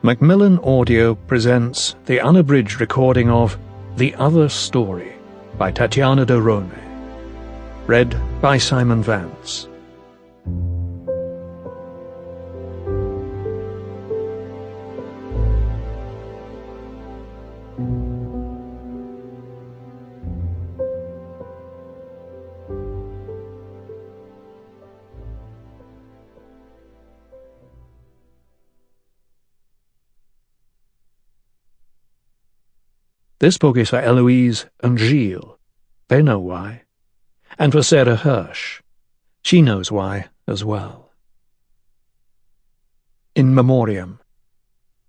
Macmillan Audio presents the unabridged recording of The Other Story by Tatiana De Rosnay, read by Simon Vance. This book is for Eloise and Gilles. They know why. And for Sarah Hirsch. She knows why as well. In Memoriam.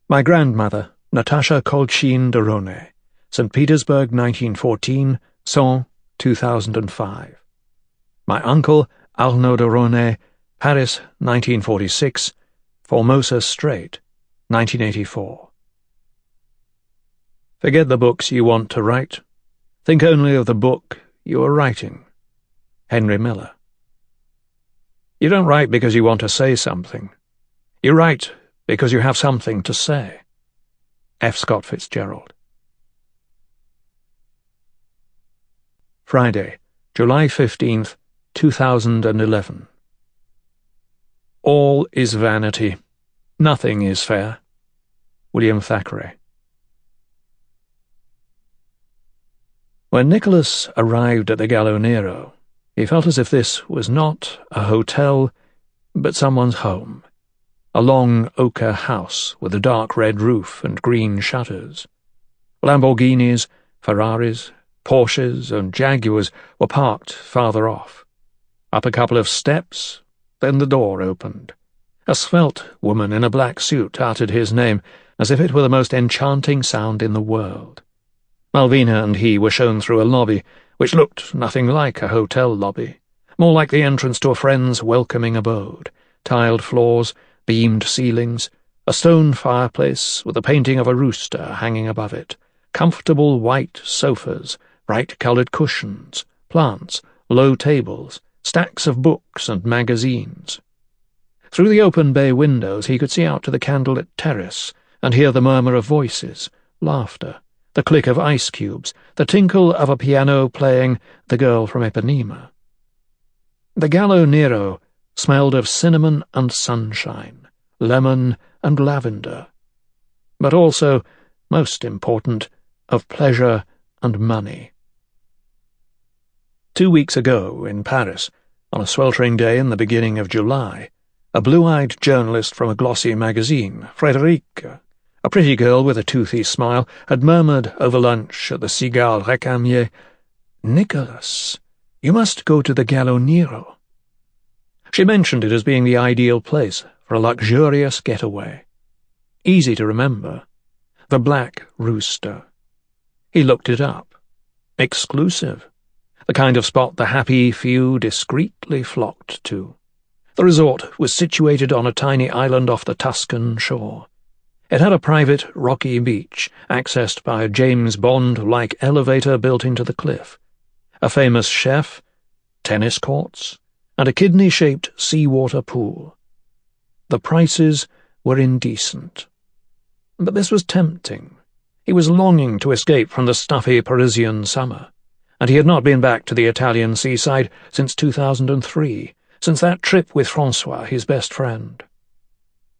My grandmother, Natasha Kolchin de Rosnay, St. Petersburg, 1914, Sens, 2005. My uncle, Arnaud de Rosnay, Paris, 1946, Formosa Strait, 1984. Forget the books you want to write. Think only of the book you are writing. Henry Miller. You don't write because you want to say something. You write because you have something to say. F. Scott Fitzgerald. Friday, July 15th, 2011. All is vanity. Nothing is fair. William Thackeray. When Nicholas arrived at the Gallo Nero, he felt as if this was not a hotel, but someone's home. A long ochre house with a dark red roof and green shutters. Lamborghinis, Ferraris, Porsches, and Jaguars were parked farther off. Up a couple of steps, then the door opened. A svelte woman in a black suit uttered his name as if it were the most enchanting sound in the world. Malvina and he were shown through a lobby, which looked nothing like a hotel lobby, more like the entrance to a friend's welcoming abode. Tiled floors, beamed ceilings, a stone fireplace with a painting of a rooster hanging above it, comfortable white sofas, bright-coloured cushions, plants, low tables, stacks of books and magazines. Through the open bay windows he could see out to the candlelit terrace and hear the murmur of voices, laughter, the click of ice cubes, the tinkle of a piano playing The Girl from Ipanema. The Gallo Nero smelled of cinnamon and sunshine, lemon and lavender, but also, most important, of pleasure and money. 2 weeks ago, in Paris, on a sweltering day in the beginning of July, a blue-eyed journalist from a glossy magazine, Frédérique, a pretty girl with a toothy smile, had murmured over lunch at the Cigare Recamier, "Nicholas, you must go to the Gallo Nero." She mentioned it as being the ideal place for a luxurious getaway. Easy to remember. The Black Rooster. He looked it up. Exclusive. The kind of spot the happy few discreetly flocked to. The resort was situated on a tiny island off the Tuscan shore. It had a private, rocky beach, accessed by a James Bond-like elevator built into the cliff, a famous chef, tennis courts, and a kidney-shaped seawater pool. The prices were indecent. But this was tempting. He was longing to escape from the stuffy Parisian summer, and he had not been back to the Italian seaside since 2003, since that trip with François, his best friend.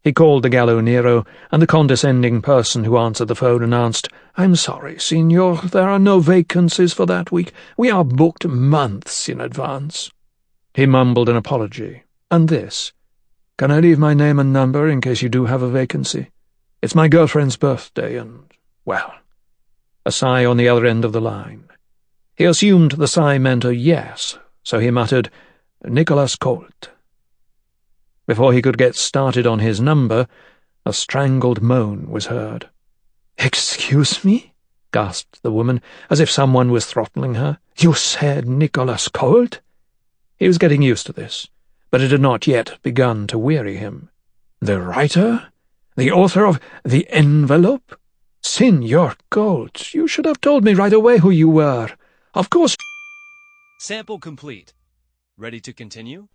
He called the Gallo Nero, and the condescending person who answered the phone announced, "I'm sorry, signor, there are no vacancies for that week. We are booked months in advance." He mumbled an apology, and this, "Can I leave my name and number in case you do have a vacancy? It's my girlfriend's birthday, and, well," a sigh on the other end of the line. He assumed the sigh meant a yes, so he muttered, "Nicolas Colt." Before he could get started on his number, a strangled moan was heard. "Excuse me?" gasped the woman, as if someone was throttling her. "You said Nicolas Colt?" He was getting used to this, but it had not yet begun to weary him. "The writer? The author of The Envelope? Signor Colt, you should have told me right away who you were. Of course—" Sample complete. Ready to continue?